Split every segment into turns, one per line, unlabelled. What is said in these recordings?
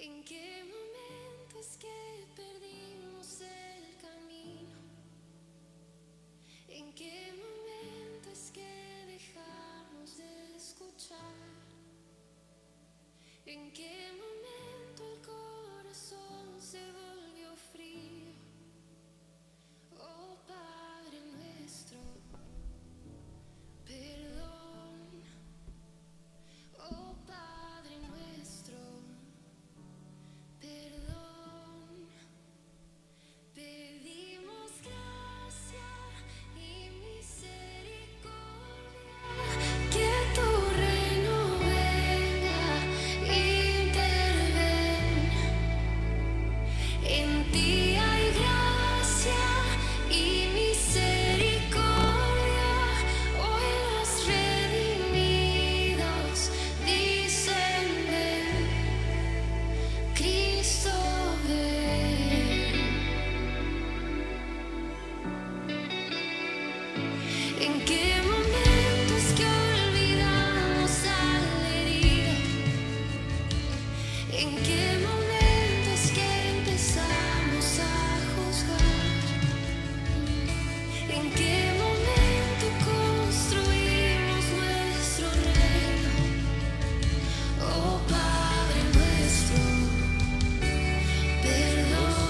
¿En qué momento es que perdimos el camino? ¿En qué momento es que dejamos de escuchar? ¿En qué momento el corazón se volvió frío? Oh Padre nuestro, perdón. Oh Padre nuestro, perdón. Pedimos gracia y misericordia, que tu reino venga, interven. En ti hay gracia y misericordia, hoy los redimidos dicen ven, Cristo ven. ¿En qué momento es que olvidamos al herido? ¿En qué momento es que empezamos a juzgar? ¿En qué momento construimos nuestro reino? Oh Padre nuestro, perdón.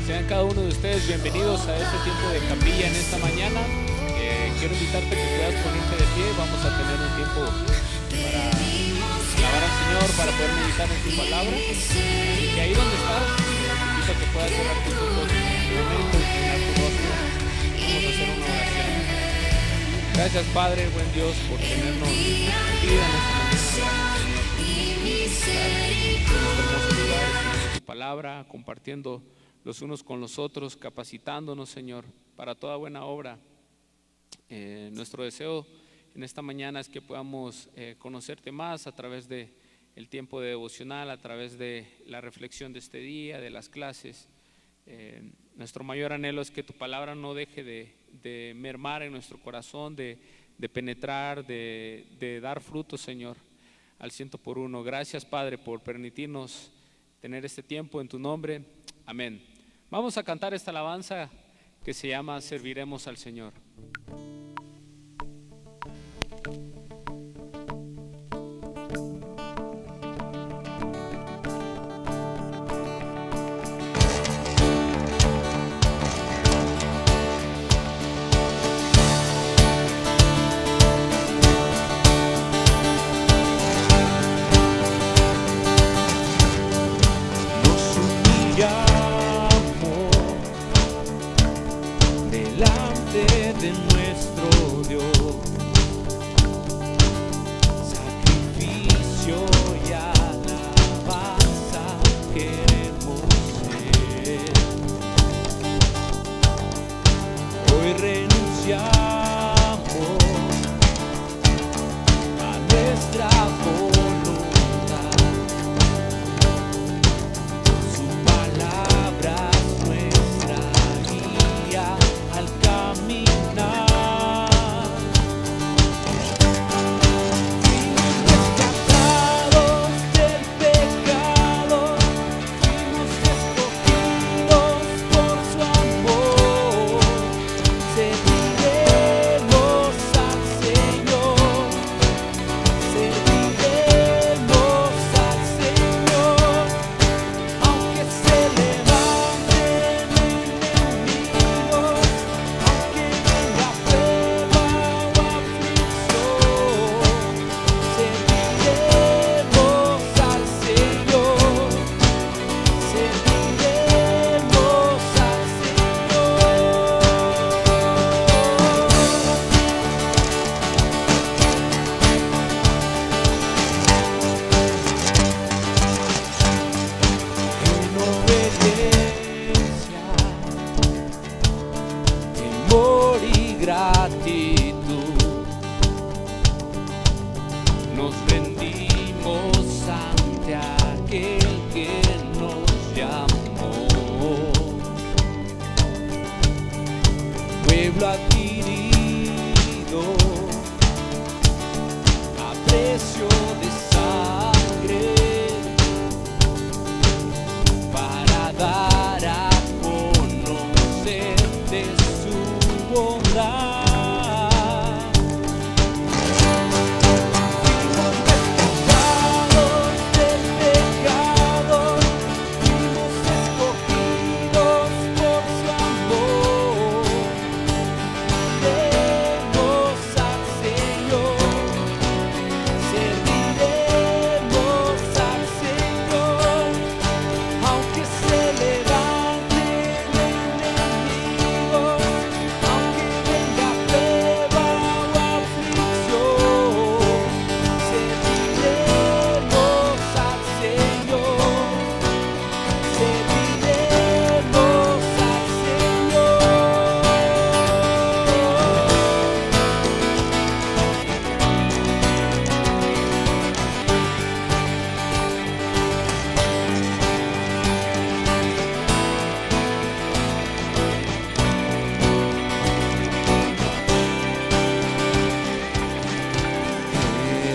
Sean cada uno de ustedes bienvenidos a este tiempo de capilla en esta mañana. Quiero invitarte a que puedas ponerte de pie. Vamos a tener un tiempo para alabar al Señor, para poder meditar en su palabra. Y que ahí donde estás, te invito a que puedas cerrar tus ojos un momento, inclinar tu rostro. Vamos a hacer una oración. Gracias, Padre, buen Dios, por tenernos vida en esta mañana. En este hermoso lugar, en tu palabra, compartiendo los unos con los otros, capacitándonos, Señor, para toda buena obra. Nuestro deseo en esta mañana es que podamos conocerte más a través de el tiempo de devocional, a través de la reflexión de este día, de las clases. Nuestro mayor anhelo es que tu palabra no deje de mermar en nuestro corazón, de penetrar, de dar fruto, Señor, al 100%. Gracias, Padre, por permitirnos tener este tiempo en tu nombre. Amén. Vamos a cantar esta alabanza que se llama Serviremos al Señor.
Nos humillamos delante de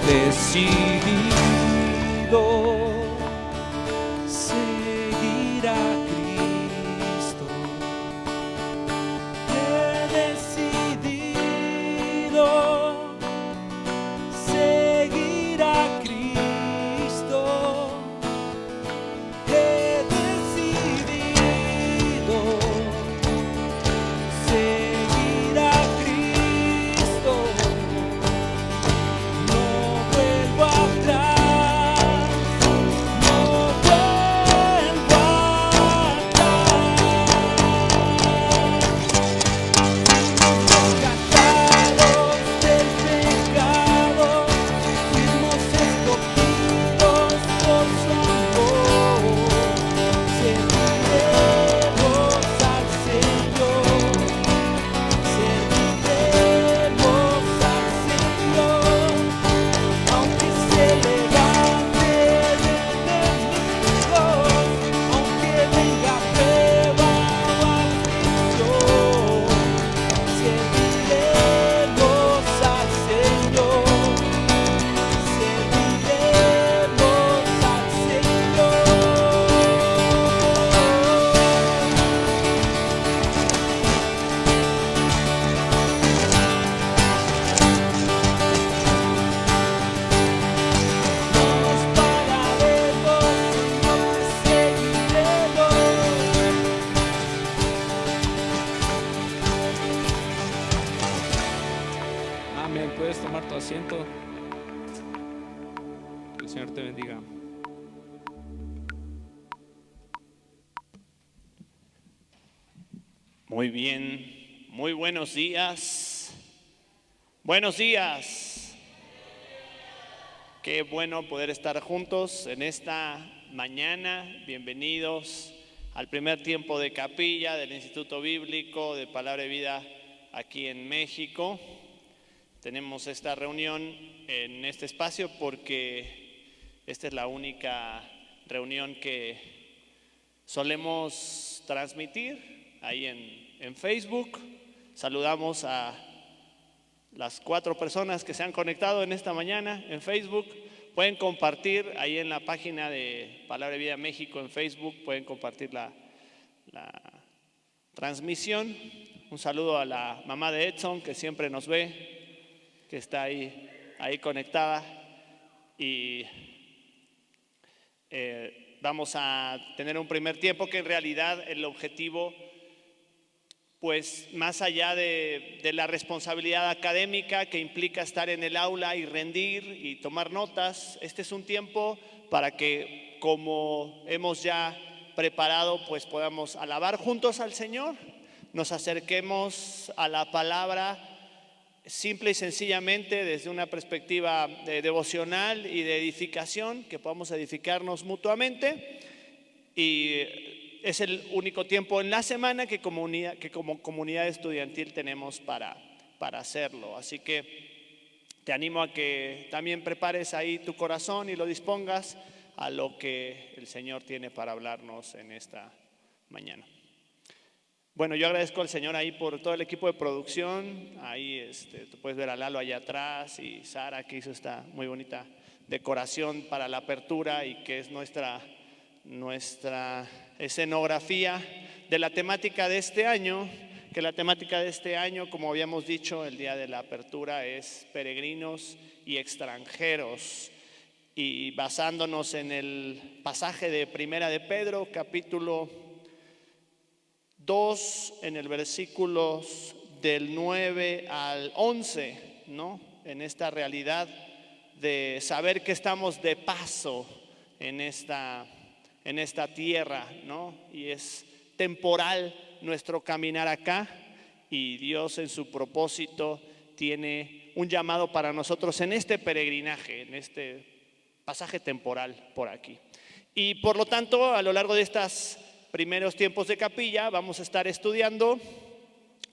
decidido seguir a Cristo. He decidido seguir a Cristo. He decidido seguir a Cristo. No vuelvo atrás, no vuelvo rescatados del pecado, fuimos escogidos por su amor. Serviremos al Señor, serviremos al Señor, aunque se levante el enemigo, aunque venga prueba o aflicción. Serviremos al Señor, serviremos al Señor. Nos pararemos, no te seguiremos.
Amén. Puedes tomar tu asiento. Que el Señor te bendiga.
Muy bien, muy buenos días. Buenos días. Qué bueno poder estar juntos en esta mañana. Bienvenidos al primer tiempo de capilla del Instituto Bíblico de Palabra de Vida aquí en México. Tenemos esta reunión en este espacio porque esta es la única reunión que solemos transmitir ahí en Facebook. Saludamos a las 4 personas que se han conectado en esta mañana en Facebook. Pueden compartir ahí en la página de Palabra de Vida México en Facebook, pueden compartir la transmisión. Un saludo a la mamá de Edson, que siempre nos ve, que está ahí conectada. Y vamos a tener un primer tiempo que en realidad el objetivo, pues más allá de la responsabilidad académica que implica estar en el aula y rendir y tomar notas, este es un tiempo para que, como hemos ya preparado, pues podamos alabar juntos al Señor, nos acerquemos a la palabra simple y sencillamente desde una perspectiva devocional y de edificación, que podamos edificarnos mutuamente. Y es el único tiempo en la semana que como comunidad estudiantil tenemos para hacerlo. Así que te animo a que también prepares ahí tu corazón y lo dispongas a lo que el Señor tiene para hablarnos en esta mañana. Bueno, yo agradezco al Señor ahí por todo el equipo de producción. Ahí tú puedes ver a Lalo allá atrás y Sara, que hizo esta muy bonita decoración para la apertura y que es nuestra escenografía de la temática de este año. Que la temática de este año, como habíamos dicho el día de la apertura, es peregrinos y extranjeros. Y basándonos en el pasaje de Primera de Pedro, capítulo 2, en el versículos del 9 al 11, ¿no? En esta realidad de saber que estamos de paso en esta tierra, ¿no? Y es temporal nuestro caminar acá, y Dios en su propósito tiene un llamado para nosotros en este peregrinaje, en este pasaje temporal por aquí. Y por lo tanto, a lo largo de estos primeros tiempos de capilla vamos a estar estudiando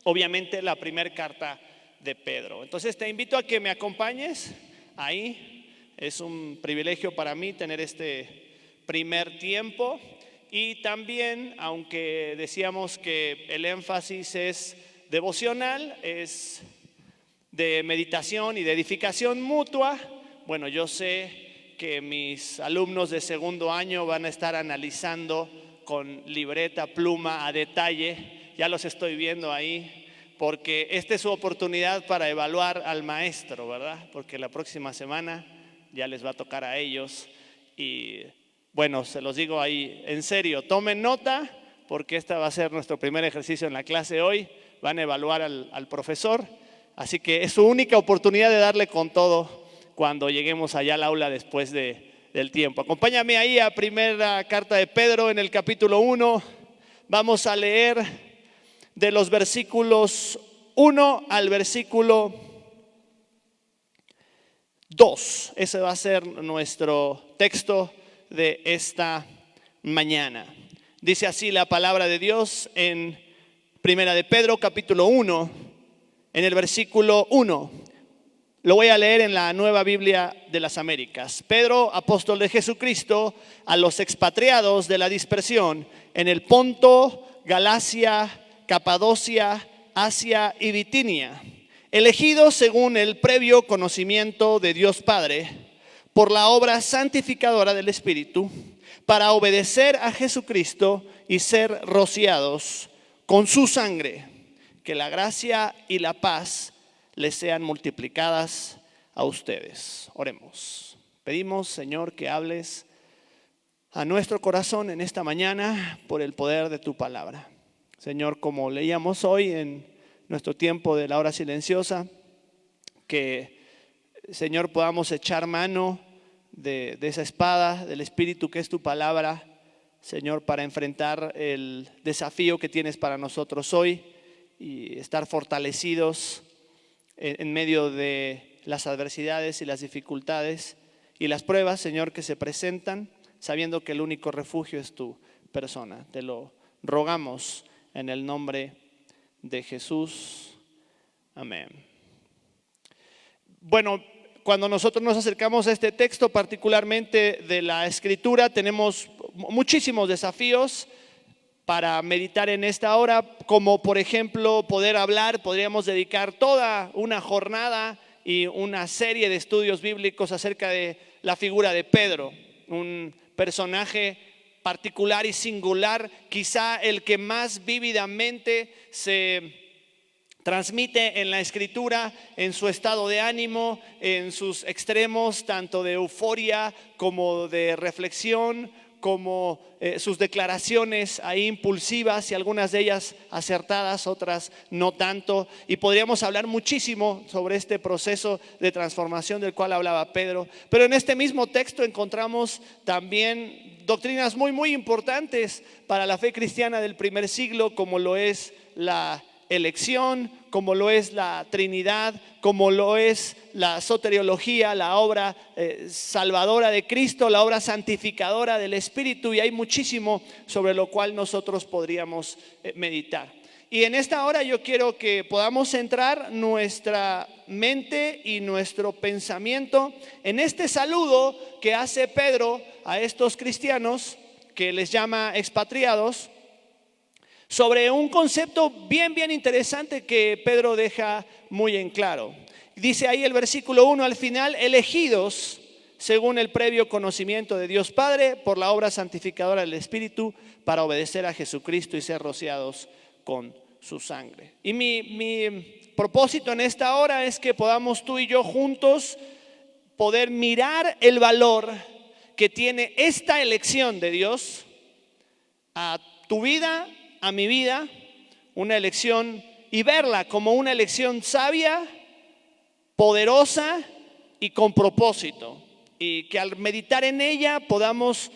obviamente la primera carta de Pedro. Entonces te invito a que me acompañes ahí. Es un privilegio para mí tener este primer tiempo, y también, aunque decíamos que el énfasis es devocional, es de meditación y de edificación mutua, Bueno, yo sé que mis alumnos de segundo año van a estar analizando con libreta, pluma, a detalle. Ya los estoy viendo ahí, porque esta es su oportunidad para evaluar al maestro, ¿verdad? Porque la próxima semana ya les va a tocar a ellos. Y bueno, se los digo ahí en serio, tomen nota, porque este va a ser nuestro primer ejercicio en la clase hoy. Van a evaluar al profesor, así que es su única oportunidad de darle con todo cuando lleguemos allá al aula después del tiempo. Acompáñame ahí a primera carta de Pedro en el capítulo 1. Vamos a leer de los versículos 1 al versículo 2. Ese va a ser nuestro texto de esta mañana. Dice así la palabra de Dios en primera de Pedro capítulo 1, en el versículo 1. Lo voy a leer en la Nueva Biblia de las Américas. Pedro, apóstol de Jesucristo, a los expatriados de la dispersión en el Ponto, Galacia, Capadocia, Asia y Bitinia, elegidos según el previo conocimiento de Dios Padre, por la obra santificadora del Espíritu, para obedecer a Jesucristo y ser rociados con su sangre. Que la gracia y la paz les sean multiplicadas a ustedes. Oremos. Pedimos, Señor, que hables a nuestro corazón en esta mañana por el poder de tu palabra. Señor, como leíamos hoy en nuestro tiempo de la hora silenciosa, que, Señor, podamos echar mano de esa espada del Espíritu que es tu palabra, Señor, para enfrentar el desafío que tienes para nosotros hoy y estar fortalecidos en medio de las adversidades y las dificultades y las pruebas, Señor, que se presentan, sabiendo que el único refugio es tu persona. Te lo rogamos en el nombre de Jesús. Amén. Bueno, cuando nosotros nos acercamos a este texto, particularmente de la Escritura, tenemos muchísimos desafíos para meditar en esta hora, como por ejemplo poder hablar. Podríamos dedicar toda una jornada y una serie de estudios bíblicos acerca de la figura de Pedro, un personaje particular y singular, quizá el que más vívidamente se transmite en la Escritura, en su estado de ánimo, en sus extremos, tanto de euforia como de reflexión, como sus declaraciones ahí impulsivas, y algunas de ellas acertadas, otras no tanto. Y podríamos hablar muchísimo sobre este proceso de transformación del cual hablaba Pedro. Pero en este mismo texto encontramos también doctrinas muy importantes para la fe cristiana del primer siglo, como lo es la elección, como lo es la Trinidad, como lo es la soteriología, la obra salvadora de Cristo, la obra santificadora del Espíritu, y hay muchísimo sobre lo cual nosotros podríamos meditar. Y en esta hora yo quiero que podamos centrar nuestra mente y nuestro pensamiento en este saludo que hace Pedro a estos cristianos que les llama expatriados, sobre un concepto bien interesante que Pedro deja muy en claro. Dice ahí el versículo 1 al final: elegidos según el previo conocimiento de Dios Padre, por la obra santificadora del Espíritu, para obedecer a Jesucristo y ser rociados con su sangre. Y mi propósito en esta hora es que podamos tú y yo juntos poder mirar el valor que tiene esta elección de Dios a tu vida, a mi vida, una elección, y verla como una elección sabia, poderosa y con propósito, y que al meditar en ella podamos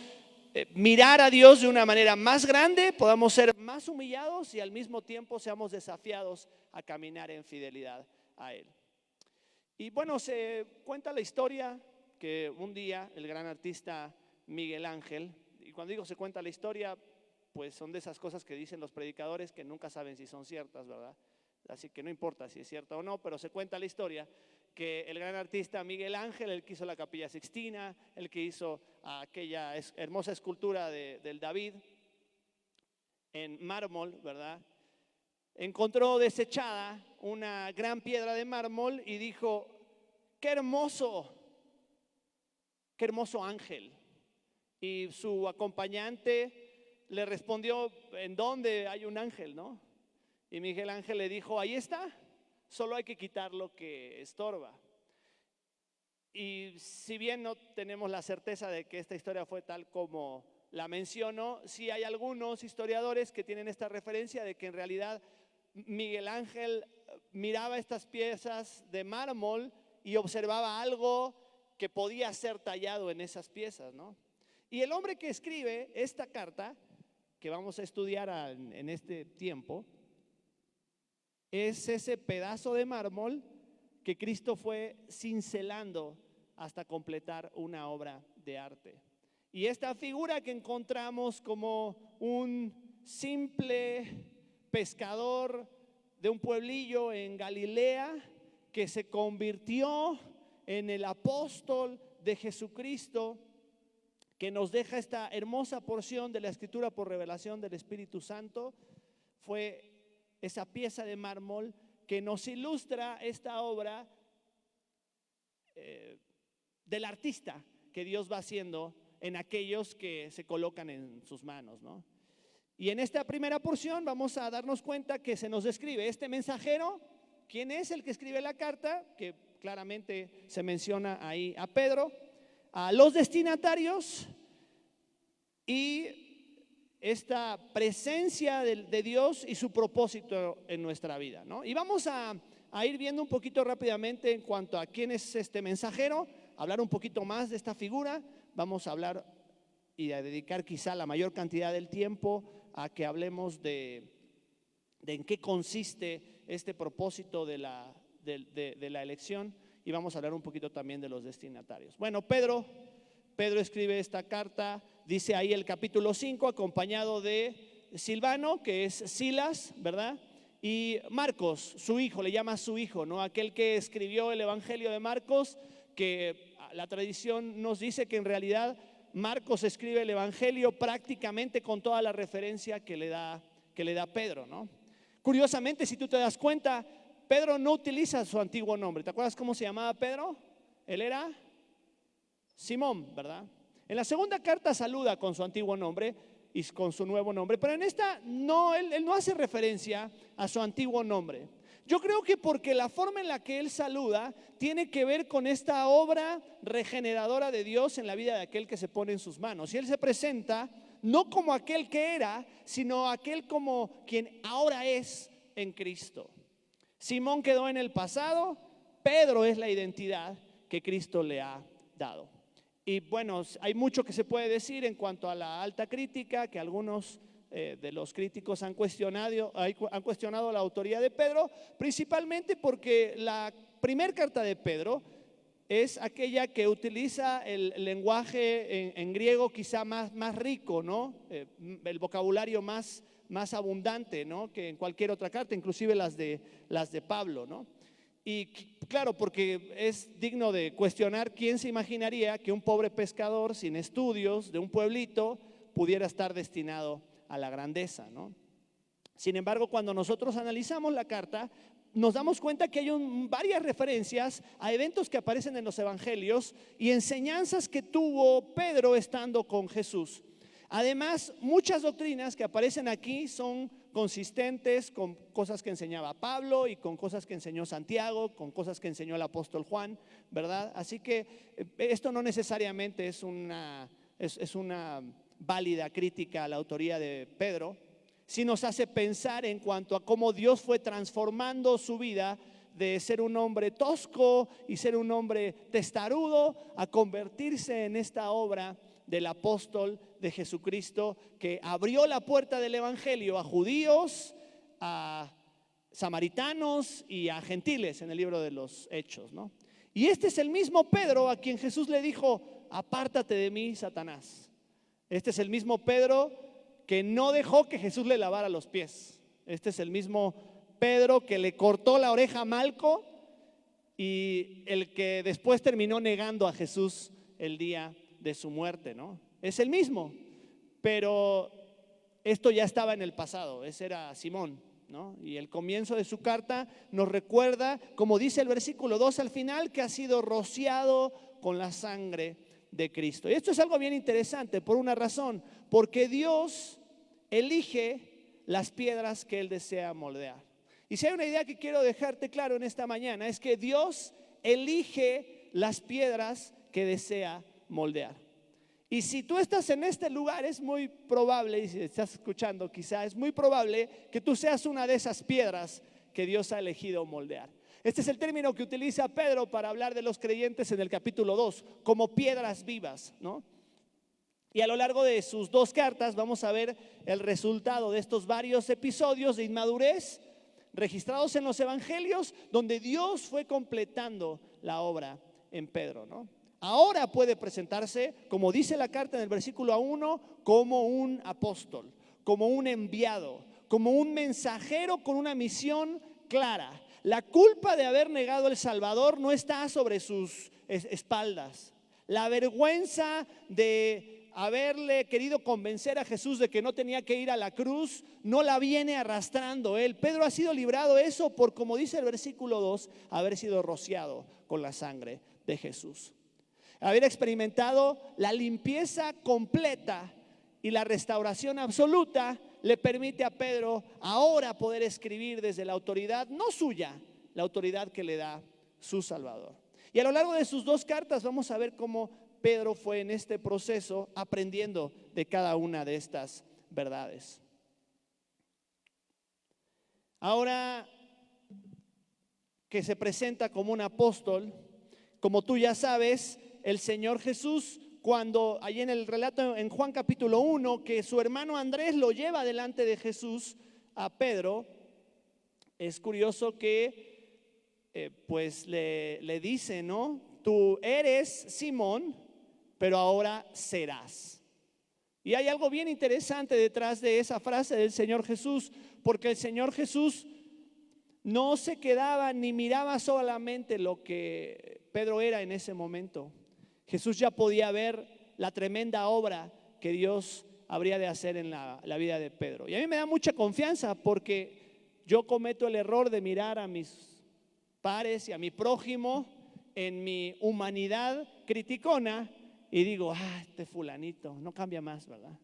mirar a Dios de una manera más grande, podamos ser más humillados y al mismo tiempo seamos desafiados a caminar en fidelidad a Él. Y bueno, se cuenta la historia que un día el gran artista Miguel Ángel, y cuando digo se cuenta la historia, pues son de esas cosas que dicen los predicadores que nunca saben si son ciertas, ¿verdad? Así que no importa si es cierta o no, pero se cuenta la historia que el gran artista Miguel Ángel, el que hizo la Capilla Sixtina, el que hizo aquella hermosa escultura del David en mármol, ¿verdad? Encontró desechada una gran piedra de mármol y dijo: qué hermoso qué hermoso ángel. Y su acompañante le respondió, ¿en dónde hay un ángel, no? Y Miguel Ángel le dijo, ahí está, solo hay que quitar lo que estorba. Y si bien no tenemos la certeza de que esta historia fue tal como la menciono, sí hay algunos historiadores que tienen esta referencia de que en realidad Miguel Ángel miraba estas piezas de mármol y observaba algo que podía ser tallado en esas piezas, ¿no? Y el hombre que escribe esta carta, que vamos a estudiar en este tiempo, es ese pedazo de mármol que Cristo fue cincelando hasta completar una obra de arte. Y esta figura que encontramos como un simple pescador de un pueblillo en Galilea que se convirtió en el apóstol de Jesucristo, que nos deja esta hermosa porción de la Escritura por revelación del Espíritu Santo, fue esa pieza de mármol que nos ilustra esta obra del artista que Dios va haciendo en aquellos que se colocan en sus manos, ¿no? Y en esta primera porción vamos a darnos cuenta que se nos describe este mensajero. ¿Quién es el que escribe la carta? Que claramente se menciona ahí a Pedro, a los destinatarios y esta presencia de Dios y su propósito en nuestra vida, ¿no? Y vamos a ir viendo un poquito rápidamente en cuanto a quién es este mensajero, hablar un poquito más de esta figura. Vamos a hablar y a dedicar quizá la mayor cantidad del tiempo a que hablemos de en qué consiste este propósito de la elección, y vamos a hablar un poquito también de los destinatarios. Bueno, Pedro escribe esta carta, dice ahí el capítulo 5, acompañado de Silvano, que es Silas, ¿verdad? Y Marcos, su hijo, le llama su hijo, ¿no? Aquel que escribió el Evangelio de Marcos, que la tradición nos dice que en realidad Marcos escribe el Evangelio prácticamente con toda la referencia que le da Pedro, ¿no? Curiosamente, si tú te das cuenta, Pedro no utiliza su antiguo nombre. ¿Te acuerdas cómo se llamaba Pedro? Él era Simón, ¿verdad? En la segunda carta saluda con su antiguo nombre y con su nuevo nombre, pero en esta no, él no hace referencia a su antiguo nombre. Yo creo que porque la forma en la que él saluda tiene que ver con esta obra regeneradora de Dios en la vida de aquel que se pone en sus manos. Y él se presenta no como aquel que era, sino aquel como quien ahora es en Cristo. Simón quedó en el pasado, Pedro es la identidad que Cristo le ha dado. Y bueno, hay mucho que se puede decir en cuanto a la alta crítica, que algunos de los críticos han cuestionado la autoría de Pedro, principalmente porque la primera carta de Pedro es aquella que utiliza el lenguaje en griego quizá más rico, ¿no? El vocabulario más abundante, ¿no? Que en cualquier otra carta, inclusive las de Pablo, ¿no? Y claro, porque es digno de cuestionar quién se imaginaría que un pobre pescador sin estudios de un pueblito pudiera estar destinado a la grandeza, ¿no? Sin embargo, cuando nosotros analizamos la carta, nos damos cuenta que hay varias referencias a eventos que aparecen en los evangelios y enseñanzas que tuvo Pedro estando con Jesús. Además, muchas doctrinas que aparecen aquí son consistentes con cosas que enseñaba Pablo y con cosas que enseñó Santiago, con cosas que enseñó el apóstol Juan, ¿verdad? Así que esto no necesariamente es una válida crítica a la autoría de Pedro. Sí nos hace pensar en cuanto a cómo Dios fue transformando su vida de ser un hombre tosco y ser un hombre testarudo a convertirse en esta obra del apóstol de Jesucristo, que abrió la puerta del evangelio a judíos, a samaritanos y a gentiles en el libro de los Hechos, ¿no? Y este es el mismo Pedro a quien Jesús le dijo: apártate de mí, Satanás. Este es el mismo Pedro que no dejó que Jesús le lavara los pies. Este es el mismo Pedro que le cortó la oreja a Malco y el que después terminó negando a Jesús el día de su muerte, ¿no? Es el mismo, pero esto ya estaba en el pasado. Ese era Simón, ¿no? Y el comienzo de su carta nos recuerda, como dice el versículo 2 al final, que ha sido rociado con la sangre
de Cristo. Y esto es algo bien interesante por una razón, porque Dios elige las piedras que Él desea moldear. Y si hay una idea que quiero dejarte claro en esta mañana, es que Dios elige las piedras que desea moldear. Y si tú estás en este lugar, es muy probable, y si estás escuchando quizá, es muy probable que tú seas una de esas piedras que Dios ha elegido moldear. Este es el término que utiliza Pedro para hablar de los creyentes en el capítulo 2, como piedras vivas, ¿no? Y a lo largo de sus 2 cartas vamos a ver el resultado de estos varios episodios de inmadurez registrados en los evangelios, donde Dios fue completando la obra en Pedro, ¿no? Ahora puede presentarse, como dice la carta en el versículo 1, como un apóstol, como un enviado, como un mensajero con una misión clara. La culpa de haber negado al Salvador no está sobre sus espaldas. La vergüenza de haberle querido convencer a Jesús de que no tenía que ir a la cruz no la viene arrastrando él. Pedro ha sido librado eso por, como dice el versículo 2, haber sido rociado con la sangre de Jesús. Haber experimentado la limpieza completa y la restauración absoluta le permite a Pedro ahora poder escribir desde la autoridad, no suya, la autoridad que le da su Salvador. Y a lo largo de sus 2 cartas vamos a ver cómo Pedro fue en este proceso aprendiendo de cada una de estas verdades. Ahora que se presenta como un apóstol, como tú ya sabes, el Señor Jesús, cuando allí en el relato en Juan capítulo 1, que su hermano Andrés lo lleva delante de Jesús a Pedro, es curioso que pues le dice, ¿no? Tú eres Simón, pero ahora serás. Y hay algo bien interesante detrás de esa frase del Señor Jesús, porque el Señor Jesús no se quedaba ni miraba solamente lo que Pedro era en ese momento. Jesús ya podía ver la tremenda obra que Dios habría de hacer en la vida de Pedro. Y a mí me da mucha confianza porque yo cometo el error de mirar a mis pares y a mi prójimo en mi humanidad criticona y digo, este fulanito no cambia más, ¿verdad?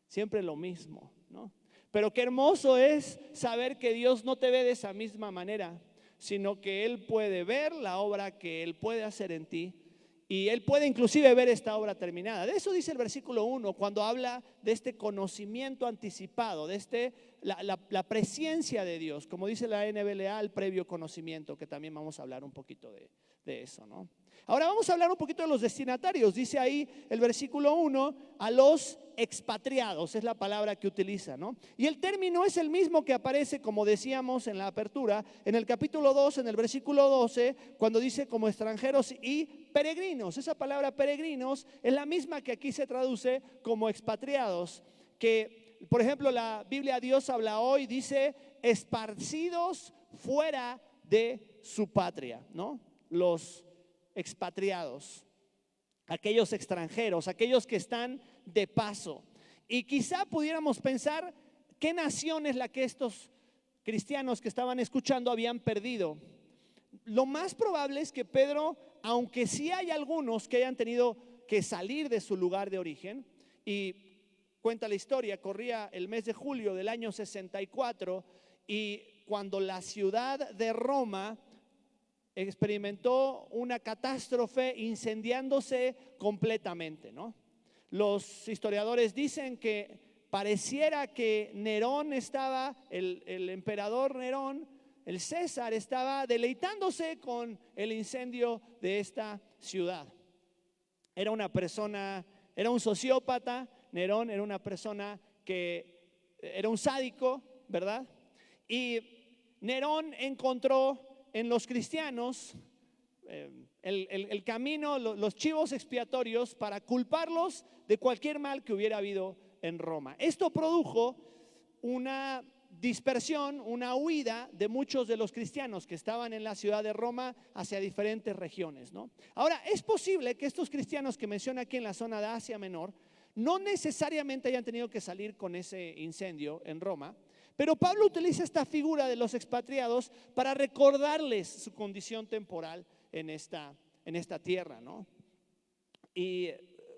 Siempre lo mismo, ¿no? Pero qué hermoso es saber que Dios no te ve de esa misma manera, sino que Él puede ver la obra que Él puede hacer en ti. Y Él puede inclusive ver esta obra terminada. De eso dice el versículo 1, cuando habla de este conocimiento anticipado, de la presencia de Dios, como dice la NBLA, el previo conocimiento, que también vamos a hablar un poquito de eso, ¿no? Ahora vamos a hablar un poquito de los destinatarios. Dice ahí el versículo 1, a los expatriados, es la palabra que utiliza, ¿no? Y el término es el mismo que aparece, como decíamos en la apertura, en el capítulo 2, en el versículo 12, cuando dice como extranjeros y peregrinos. Esa palabra peregrinos es la misma que aquí se traduce como expatriados, que por ejemplo la Biblia Dios habla hoy, dice esparcidos fuera de su patria, ¿no? Los expatriados, aquellos extranjeros, aquellos que están de paso. Y quizá pudiéramos pensar qué nación es la que estos cristianos que estaban escuchando habían perdido. Lo más probable es que Pedro, aunque sí hay algunos que hayan tenido que salir de su lugar de origen, y cuenta la historia, corría el mes de julio del año 64 y cuando la ciudad de Roma experimentó una catástrofe incendiándose completamente, ¿no? Los historiadores dicen que pareciera que Nerón estaba, el emperador Nerón, el César estaba deleitándose con el incendio de esta ciudad. Era una persona, era un sociópata, Nerón era una persona que era un sádico, ¿verdad? Y Nerón encontró en los cristianos el camino, los chivos expiatorios para culparlos de cualquier mal que hubiera habido en Roma. Esto produjo una dispersión, una huida de muchos de los cristianos que estaban en la ciudad de Roma hacia diferentes regiones, ¿no? Ahora, es posible que estos cristianos que menciona aquí en la zona de Asia Menor no necesariamente hayan tenido que salir con ese incendio en Roma, pero Pablo utiliza esta figura de los expatriados para recordarles su condición temporal en esta tierra, ¿no? Y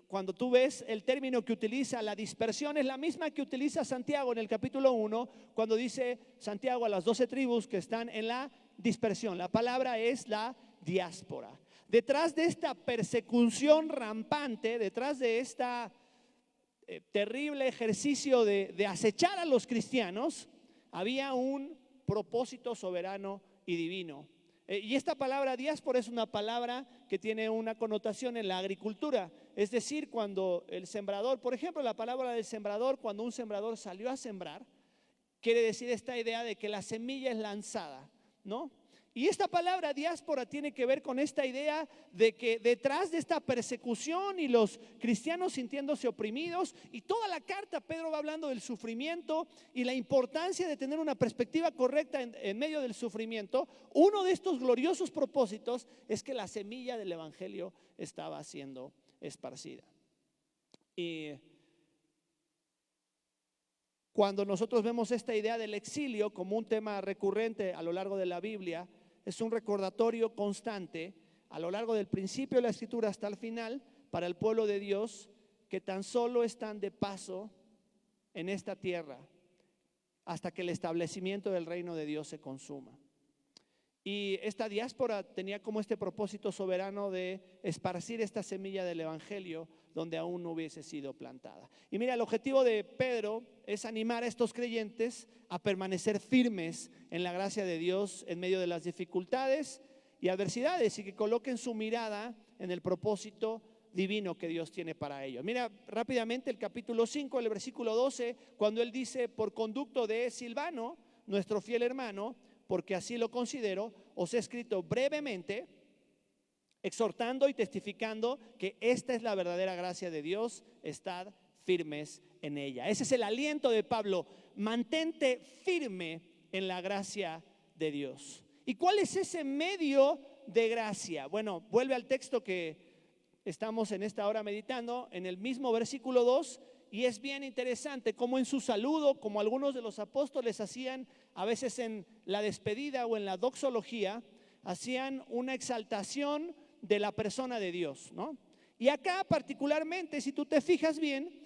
cuando tú ves el término que utiliza la dispersión, es la misma que utiliza Santiago en el capítulo 1, cuando dice Santiago a las 12 tribus que están en la dispersión. La palabra es la diáspora. Detrás de esta persecución rampante, detrás de esta terrible ejercicio de acechar a los cristianos, había un propósito soberano y divino. Y esta palabra diáspora es una palabra que tiene una connotación en la agricultura. Es decir, cuando el sembrador, por ejemplo, la palabra del sembrador, cuando un sembrador salió a sembrar, quiere decir esta idea de que la semilla es lanzada, ¿no? Y esta palabra diáspora tiene que ver con esta idea de que detrás de esta persecución y los cristianos sintiéndose oprimidos, y toda la carta Pedro va hablando del sufrimiento y la importancia de tener una perspectiva correcta en medio del sufrimiento. Uno de estos gloriosos propósitos es que la semilla del evangelio estaba siendo esparcida. Y cuando nosotros vemos esta idea del exilio como un tema recurrente a lo largo de la Biblia, es un recordatorio constante a lo largo del principio de la Escritura hasta el final para el pueblo de Dios, que tan solo están de paso en esta tierra hasta que el establecimiento del reino de Dios se consuma. Y esta diáspora tenía como este propósito soberano de esparcir esta semilla del evangelio donde aún no hubiese sido plantada. Y mira, el objetivo de Pedro es animar a estos creyentes a permanecer firmes en la gracia de Dios en medio de las dificultades y adversidades, y que coloquen su mirada en el propósito divino que Dios tiene para ellos. Mira rápidamente el capítulo 5, el versículo 12, cuando él dice: por conducto de Silvano, nuestro fiel hermano, porque así lo considero, os he escrito brevemente, exhortando y testificando que esta es la verdadera gracia de Dios, estad firmes en ella. Ese es el aliento de Pablo: mantente firme en la gracia de Dios. ¿Y cuál es ese medio de gracia? Bueno, vuelve al texto que estamos en esta hora meditando, en el mismo versículo 2, y es bien interesante cómo en su saludo, como algunos de los apóstoles hacían a veces en la despedida o en la doxología, hacían una exaltación de la persona de Dios, ¿no? Y acá particularmente, si tú te fijas bien,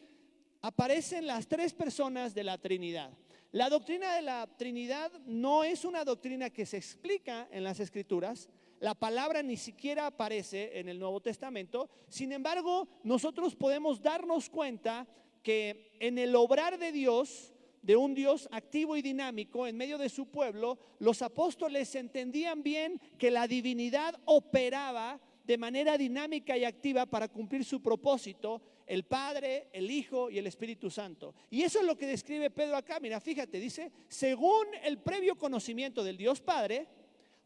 aparecen las tres personas de la Trinidad. La doctrina de la Trinidad no es una doctrina que se explica en las Escrituras. La palabra ni siquiera aparece en el Nuevo Testamento. Sin embargo, nosotros podemos darnos cuenta que en el obrar de Dios, de un Dios activo y dinámico en medio de su pueblo, los apóstoles entendían bien que la divinidad operaba de manera dinámica y activa para cumplir su propósito: el Padre, el Hijo y el Espíritu Santo. Y eso es lo que describe Pedro acá. Mira, fíjate, dice: según el previo conocimiento del Dios Padre,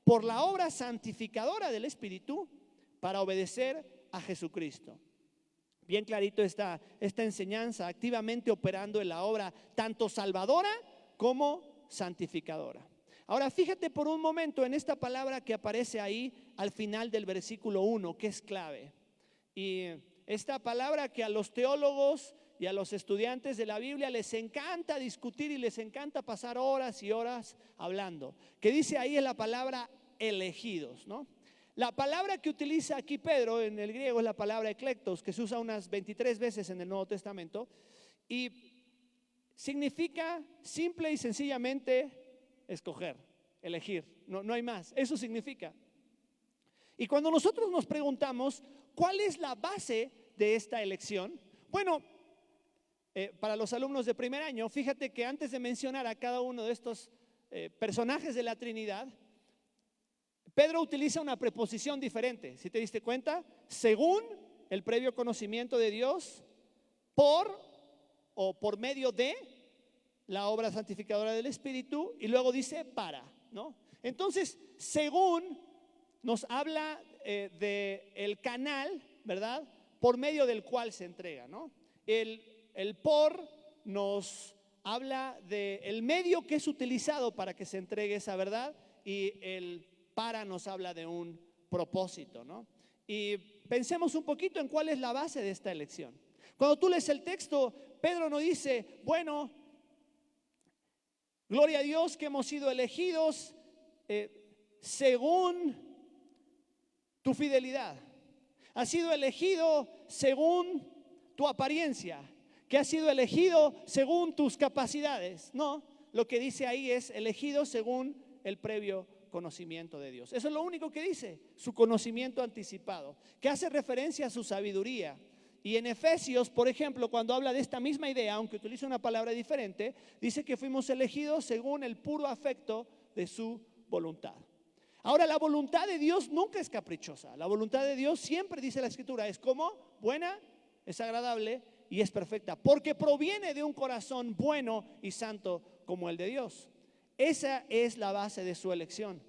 por la obra santificadora del Espíritu, para obedecer a Jesucristo. Bien clarito esta enseñanza, activamente operando en la obra tanto salvadora como santificadora. Ahora fíjate por un momento en esta palabra que aparece ahí al final del versículo 1, que es clave. Y esta palabra que a los teólogos y a los estudiantes de la Biblia les encanta discutir y les encanta pasar horas y horas hablando, que dice ahí es la palabra elegidos, ¿no? La palabra que utiliza aquí Pedro en el griego es la palabra eclectos, que se usa unas 23 veces en el Nuevo Testamento y significa simple y sencillamente escoger, elegir, no hay más. Eso significa. Y cuando nosotros nos preguntamos ¿cuál es la base de esta elección? Bueno, para los alumnos de primer año, fíjate que antes de mencionar a cada uno de estos personajes de la Trinidad, Pedro utiliza una preposición diferente. ¿Sí te diste cuenta? Según el previo conocimiento de Dios, por o por medio de la obra santificadora del Espíritu, y luego dice para, ¿no? Entonces, según nos habla del canal, ¿verdad?, por medio del cual se entrega, ¿no? El por nos habla del medio que es utilizado para que se entregue esa verdad, y el para nos habla de un propósito, ¿no? Y pensemos un poquito en cuál es la base de esta elección. Cuando tú lees el texto, Pedro no dice, bueno, gloria a Dios que hemos sido elegidos según tu fidelidad. Has sido elegido según tu apariencia, que has sido elegido según tus capacidades. No, lo que dice ahí es elegido según el previo conocimiento de Dios. Eso es lo único que dice, su conocimiento anticipado, que hace referencia a su sabiduría. Y en Efesios, por ejemplo, cuando habla de esta misma idea, aunque utiliza una palabra diferente, dice que fuimos elegidos según el puro afecto de su voluntad. Ahora, la voluntad de Dios nunca es caprichosa. La voluntad de Dios siempre, dice la Escritura, es como buena, es agradable y es perfecta, porque proviene de un corazón bueno y santo como el de Dios. Esa es la base de su elección,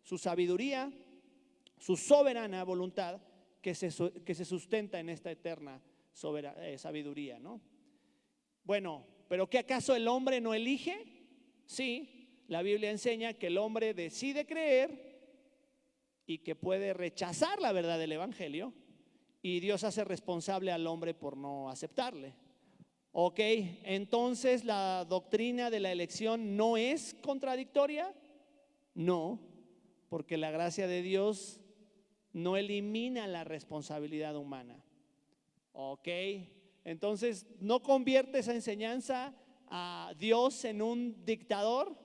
su sabiduría, su soberana voluntad que se sustenta en esta eterna sabiduría, ¿no? Bueno, ¿pero qué acaso el hombre no elige? Sí, la Biblia enseña que el hombre decide creer y que puede rechazar la verdad del Evangelio, y Dios hace responsable al hombre por no aceptarle. Ok, entonces la doctrina de la elección no es contradictoria. No, porque la gracia de Dios no elimina la responsabilidad humana. Ok, entonces no convierte esa enseñanza a Dios en un dictador.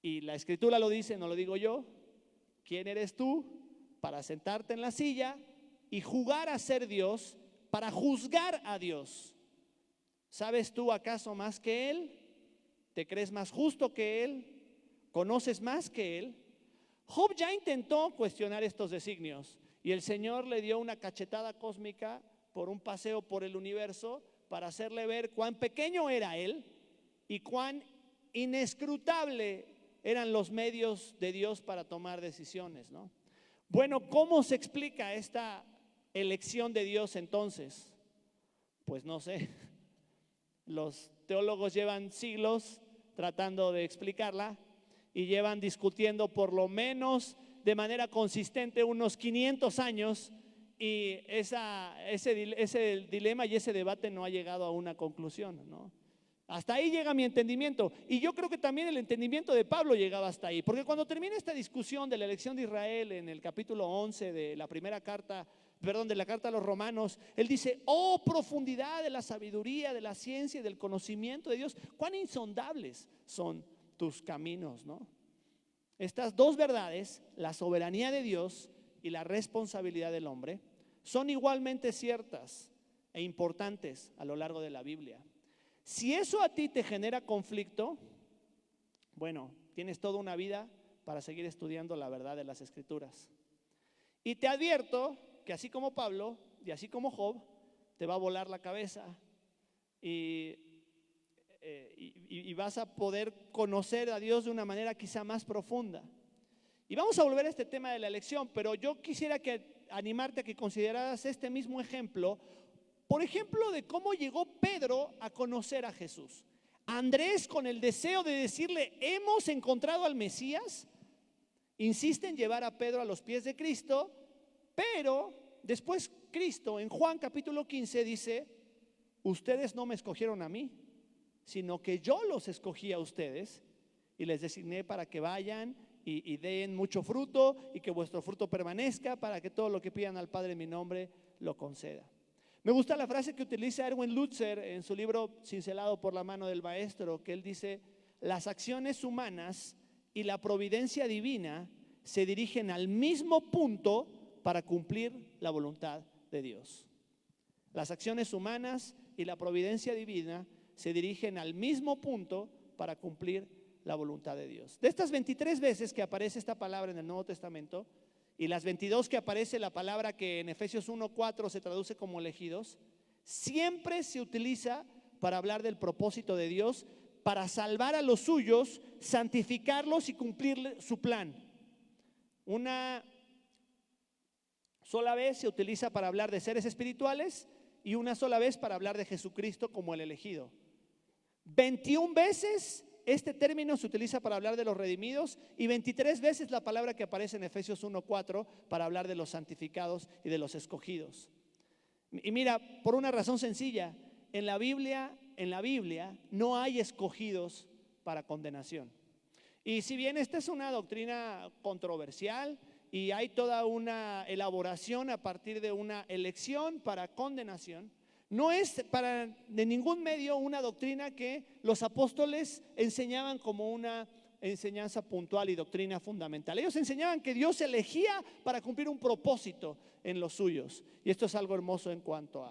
Y la Escritura lo dice, no lo digo yo. ¿Quién eres tú para sentarte en la silla y jugar a ser Dios, para juzgar a Dios? ¿Sabes tú acaso más que Él? ¿Te crees más justo que Él? ¿Conoces más que Él? Job ya intentó cuestionar estos designios y el Señor le dio una cachetada cósmica por un paseo por el universo para hacerle ver cuán pequeño era Él y cuán inescrutable eran los medios de Dios para tomar decisiones, ¿no? Bueno, ¿cómo se explica esta elección de Dios entonces? Pues no sé. Los teólogos llevan siglos tratando de explicarla y llevan discutiendo por lo menos de manera consistente unos 500 años, y ese dilema y ese debate no ha llegado a una conclusión, ¿no? Hasta ahí llega mi entendimiento, y yo creo que también el entendimiento de Pablo llegaba hasta ahí, porque cuando termina esta discusión de la elección de Israel en el capítulo 11 de la primera carta, de la carta a los Romanos, él dice: oh, profundidad de la sabiduría, de la ciencia y del conocimiento de Dios, cuán insondables son tus caminos, ¿no? Estas dos verdades, la soberanía de Dios y la responsabilidad del hombre, son igualmente ciertas e importantes a lo largo de la Biblia. Si eso a ti te genera conflicto, bueno, tienes toda una vida para seguir estudiando la verdad de las Escrituras. Y te advierto que así como Pablo y así como Job, te va a volar la cabeza y vas a poder conocer a Dios de una manera quizá más profunda. Y vamos a volver a este tema de la elección, pero yo quisiera animarte a que consideraras este mismo ejemplo, por ejemplo, de cómo llegó Pedro a conocer a Jesús. Andrés, con el deseo de decirle: hemos encontrado al Mesías, insiste en llevar a Pedro a los pies de Cristo, pero después Cristo en Juan capítulo 15 dice: ustedes no me escogieron a mí, sino que yo los escogí a ustedes y les designé para que vayan y den mucho fruto y que vuestro fruto permanezca, para que todo lo que pidan al Padre en mi nombre lo conceda. Me gusta la frase que utiliza Erwin Lutzer en su libro Cincelado por la mano del Maestro, que él dice: las acciones humanas y la providencia divina se dirigen al mismo punto para cumplir la voluntad de Dios. Las acciones humanas y la providencia divina se dirigen al mismo punto para cumplir la voluntad de Dios. De estas 23 veces que aparece esta palabra en el Nuevo Testamento y las 22 que aparece la palabra que en Efesios 1:4 se traduce como elegidos, siempre se utiliza para hablar del propósito de Dios para salvar a los suyos, santificarlos y cumplir su plan. Una sola vez se utiliza para hablar de seres espirituales y una sola vez para hablar de Jesucristo como el elegido. 21 veces este término se utiliza para hablar de los redimidos y 23 veces la palabra que aparece en Efesios 1:4 para hablar de los santificados y de los escogidos. Y mira, por una razón sencilla, en la Biblia no hay escogidos para condenación. Y si bien esta es una doctrina controversial y hay toda una elaboración a partir de una elección para condenación. No es para de ningún medio una doctrina que los apóstoles enseñaban como una enseñanza puntual y doctrina fundamental. Ellos enseñaban que Dios elegía para cumplir un propósito en los suyos. Y esto es algo hermoso en cuanto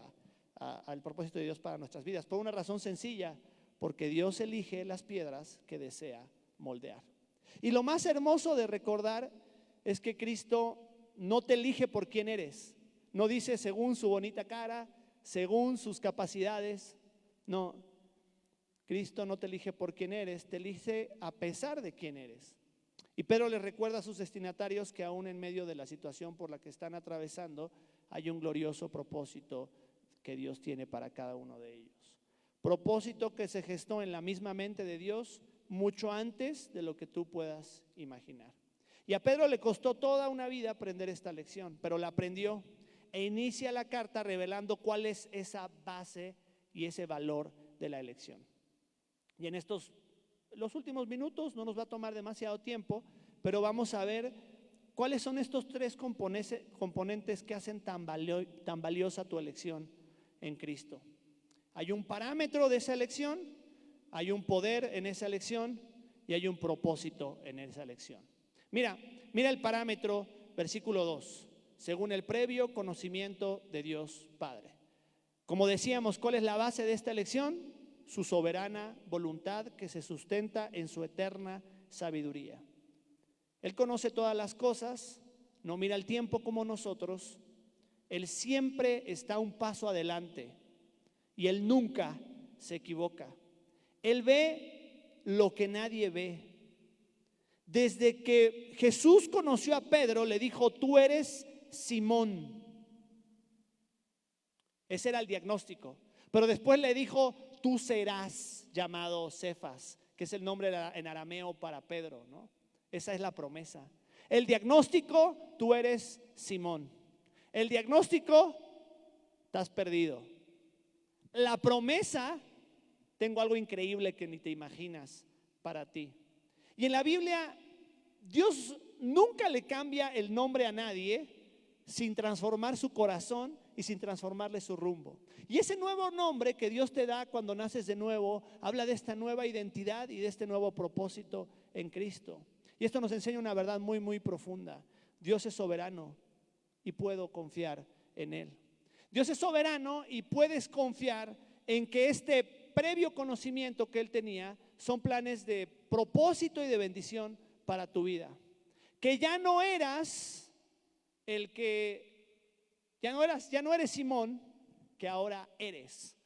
al propósito de Dios para nuestras vidas. Por una razón sencilla, porque Dios elige las piedras que desea moldear. Y lo más hermoso de recordar es que Cristo no te elige por quién eres. No dice según su bonita cara, según sus capacidades. No, Cristo no te elige por quién eres, te elige a pesar de quién eres. Y Pedro les recuerda a sus destinatarios que aún en medio de la situación por la que están atravesando, hay un glorioso propósito que Dios tiene para cada uno de ellos. Propósito que se gestó en la misma mente de Dios mucho antes de lo que tú puedas imaginar. Y a Pedro le costó toda una vida aprender esta lección, pero la aprendió e inicia la carta revelando cuál es esa base y ese valor de la elección. Y en los últimos minutos, no nos va a tomar demasiado tiempo, pero vamos a ver cuáles son estos tres componentes que hacen tan valiosa tu elección en Cristo. Hay un parámetro de esa elección, hay un poder en esa elección y hay un propósito en esa elección. Mira el parámetro, versículo 2, según el previo conocimiento de Dios Padre. Como decíamos, ¿cuál es la base de esta elección? Su soberana voluntad que se sustenta en su eterna sabiduría. Él conoce todas las cosas, no mira el tiempo como nosotros, Él siempre está un paso adelante y Él nunca se equivoca. Él ve lo que nadie ve. Desde que Jesús conoció a Pedro, le dijo: tú eres Simón. Ese era el diagnóstico. Pero después le dijo: tú serás llamado Cefas, que es el nombre en arameo para Pedro, ¿no? Esa es la promesa. El diagnóstico: tú eres Simón. El diagnóstico: estás perdido. La promesa: tengo algo increíble que ni te imaginas para ti. Y en la Biblia, Dios nunca le cambia el nombre a nadie sin transformar su corazón y sin transformarle su rumbo. Y ese nuevo nombre que Dios te da cuando naces de nuevo, habla de esta nueva identidad y de este nuevo propósito en Cristo. Y esto nos enseña una verdad muy, muy profunda. Dios es soberano y puedo confiar en Él. Dios es soberano y puedes confiar en que este previo conocimiento que Él tenía son planes de propósito y de bendición para tu vida. Que ya no eras ya no eres Simón, que ahora eres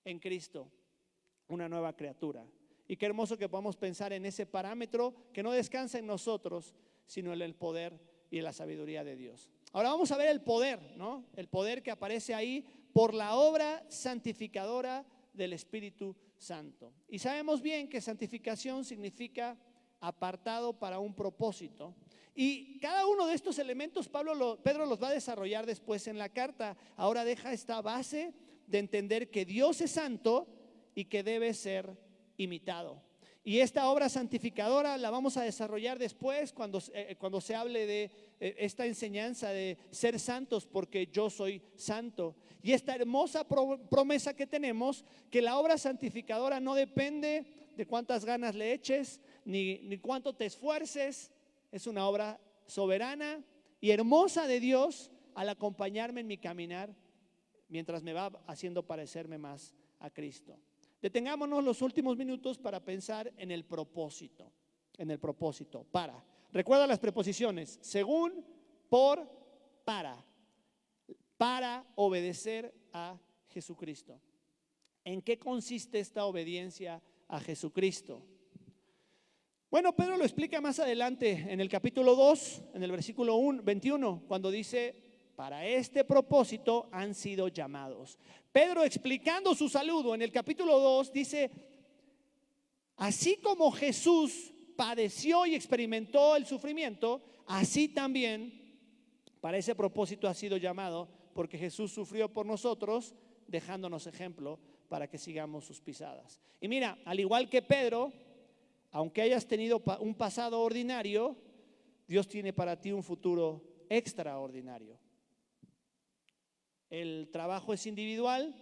en Cristo una nueva criatura. Y qué hermoso que podamos pensar en ese parámetro que no descansa en nosotros, sino en el poder y en la sabiduría de Dios. Ahora vamos a ver el poder, ¿no? El poder que aparece ahí por la obra santificadora del Espíritu Santo. Y sabemos bien que santificación significa apartado para un propósito. Y cada uno de estos elementos Pedro los va a desarrollar después en la carta. Ahora deja esta base de entender que Dios es santo y que debe ser imitado. Y esta obra santificadora la vamos a desarrollar después cuando se hable de esta enseñanza de ser santos porque yo soy santo. Y esta hermosa promesa que tenemos, que la obra santificadora no depende de cuántas ganas le eches, ni cuánto te esfuerces. Es una obra soberana y hermosa de Dios al acompañarme en mi caminar mientras me va haciendo parecerme más a Cristo. Detengámonos los últimos minutos para pensar en el propósito. En el propósito, para. Recuerda las preposiciones: según, por, para obedecer a Jesucristo. ¿En qué consiste esta obediencia a Jesucristo? Bueno, Pedro lo explica más adelante en el capítulo 2, en el versículo 21, cuando dice: para este propósito han sido llamados. Pedro, explicando su saludo en el capítulo 2, dice: así como Jesús padeció y experimentó el sufrimiento, así también para ese propósito ha sido llamado, porque Jesús sufrió por nosotros, dejándonos ejemplo para que sigamos sus pisadas. Y mira, al igual que Pedro, aunque hayas tenido un pasado ordinario, Dios tiene para ti un futuro extraordinario. El trabajo es individual.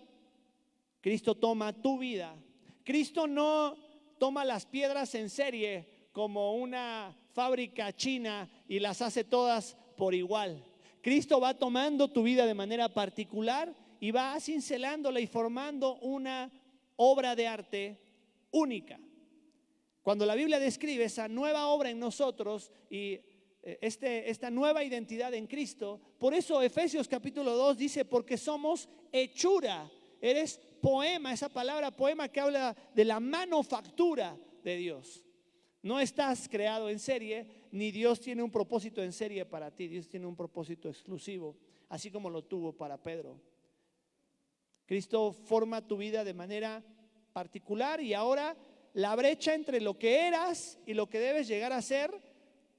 Cristo toma tu vida. Cristo no toma las piedras en serie como una fábrica china y las hace todas por igual. Cristo va tomando tu vida de manera particular y va cincelándola y formando una obra de arte única. Cuando la Biblia describe esa nueva obra en nosotros y esta nueva identidad en Cristo, por eso Efesios capítulo 2 dice, porque somos hechura. Eres poema, esa palabra poema que habla de la manufactura de Dios. No estás creado en serie, ni Dios tiene un propósito en serie para ti. Dios tiene un propósito exclusivo, así como lo tuvo para Pedro. Cristo forma tu vida de manera particular y ahora la brecha entre lo que eras y lo que debes llegar a ser,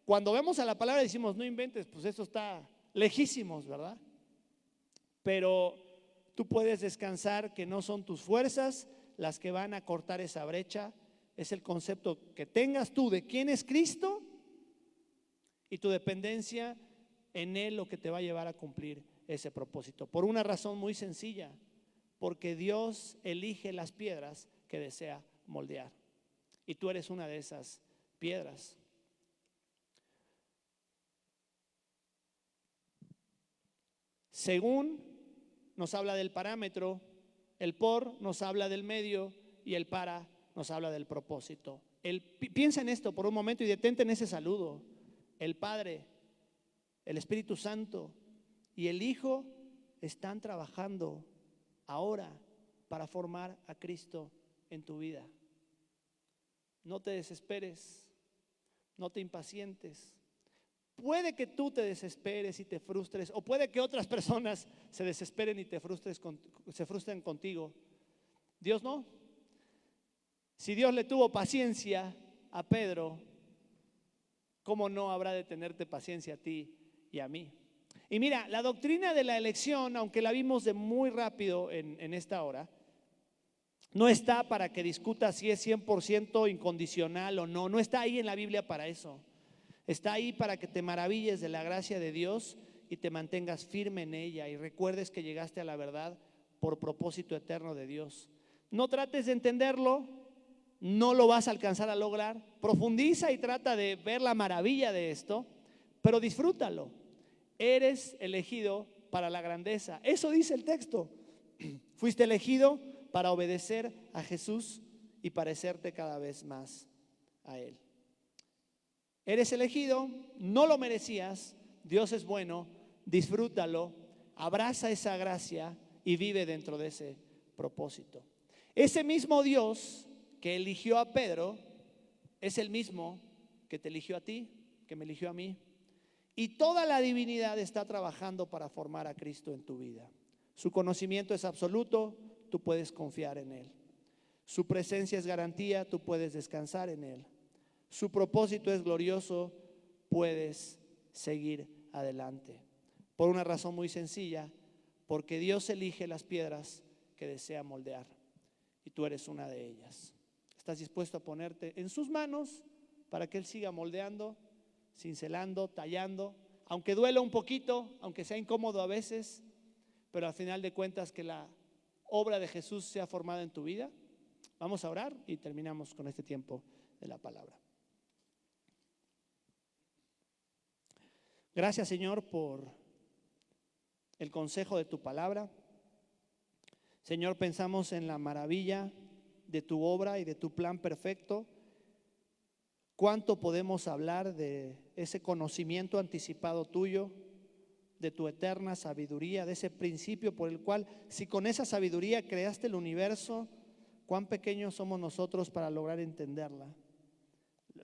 cuando vemos a la palabra decimos, no inventes, pues eso está lejísimos, ¿verdad? Pero tú puedes descansar que no son tus fuerzas las que van a cortar esa brecha. Es el concepto que tengas tú de quién es Cristo y tu dependencia en Él lo que te va a llevar a cumplir ese propósito. Por una razón muy sencilla, porque Dios elige las piedras que desea moldear. Y tú eres una de esas piedras. Según nos habla del parámetro, el por nos habla del medio y el para nos habla del propósito. Piensa en esto por un momento y detente en ese saludo. El Padre, el Espíritu Santo y el Hijo están trabajando ahora para formar a Cristo en tu vida. No te desesperes, no te impacientes. Puede que tú te desesperes y te frustres, o puede que otras personas se desesperen y se frustren contigo. Dios no. Si Dios le tuvo paciencia a Pedro, ¿cómo no habrá de tenerte paciencia a ti y a mí? Y mira, la doctrina de la elección, aunque la vimos de muy rápido en esta hora, no está para que discutas si es 100% incondicional o no. No está ahí en la Biblia para eso. Está ahí para que te maravilles de la gracia de Dios y te mantengas firme en ella y recuerdes que llegaste a la verdad por propósito eterno de Dios. No trates de entenderlo, no lo vas a alcanzar a lograr. Profundiza y trata de ver la maravilla de esto, pero disfrútalo. Eres elegido para la grandeza. Eso dice el texto. Fuiste elegido para obedecer a Jesús y parecerte cada vez más a Él. Eres elegido, no lo merecías, Dios es bueno, disfrútalo, abraza esa gracia y vive dentro de ese propósito. Ese mismo Dios que eligió a Pedro es el mismo que te eligió a ti, que me eligió a mí. Y toda la divinidad está trabajando para formar a Cristo en tu vida. Su conocimiento es absoluto, tú puedes confiar en Él. Su presencia es garantía, tú puedes descansar en Él. Su propósito es glorioso, puedes seguir adelante. Por una razón muy sencilla, porque Dios elige las piedras que desea moldear y tú eres una de ellas. ¿Estás dispuesto a ponerte en sus manos para que Él siga moldeando, cincelando, tallando? Aunque duela un poquito, aunque sea incómodo a veces, pero al final de cuentas que la obra de Jesús sea formada en tu vida. Vamos a orar y terminamos con este tiempo de la palabra. Gracias, Señor, por el consejo de tu palabra. Señor, pensamos en la maravilla de tu obra y de tu plan perfecto. ¿Cuánto podemos hablar de ese conocimiento anticipado tuyo, de tu eterna sabiduría, de ese principio por el cual, si con esa sabiduría creaste el universo, cuán pequeños somos nosotros para lograr entenderla?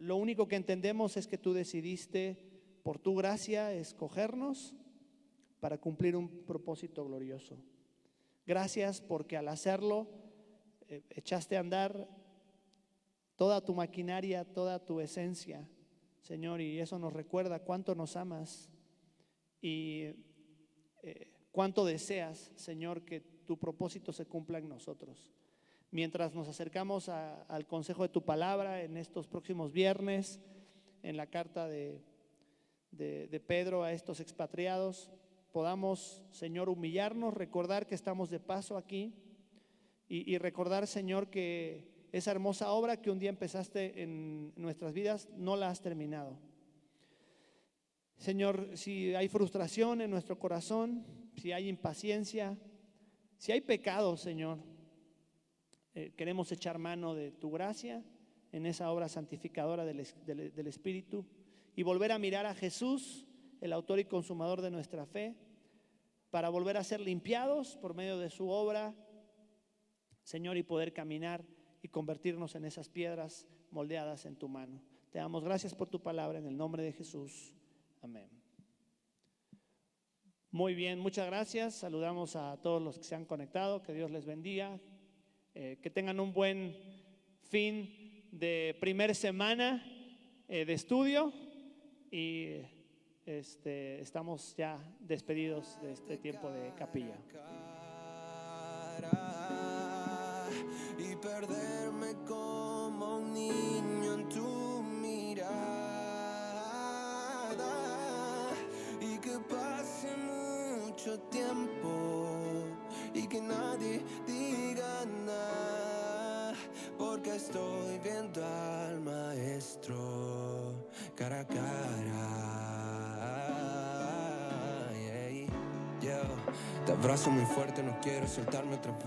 Lo único que entendemos es que tú decidiste por tu gracia escogernos para cumplir un propósito glorioso. Gracias porque al hacerlo echaste a andar toda tu maquinaria, toda tu esencia, Señor, y eso nos recuerda cuánto nos amas y cuánto deseas, Señor, que tu propósito se cumpla en nosotros. Mientras nos acercamos al consejo de tu palabra en estos próximos viernes, en la carta de de Pedro a estos expatriados, podamos, Señor, humillarnos, recordar que estamos de paso aquí y recordar, Señor, que esa hermosa obra que un día empezaste en nuestras vidas no la has terminado. Señor, si hay frustración en nuestro corazón, si hay impaciencia, si hay pecado, Señor, queremos echar mano de tu gracia en esa obra santificadora del Espíritu y volver a mirar a Jesús, el autor y consumador de nuestra fe, para volver a ser limpiados por medio de su obra, Señor, y poder caminar y convertirnos en esas piedras moldeadas en tu mano. Te damos gracias por tu palabra en el nombre de Jesús. Amén. Muy bien, muchas gracias. Saludamos a todos los que se han conectado. Que Dios les bendiga. Que tengan un buen fin de primer semana de estudio y estamos ya despedidos de este tiempo de capilla.
Y perderme como un niño en tu mirada y que pase mucho tiempo y que nadie diga nada porque estoy viendo al maestro cara a cara. Te abrazo muy fuerte, no quiero soltarme otra vez.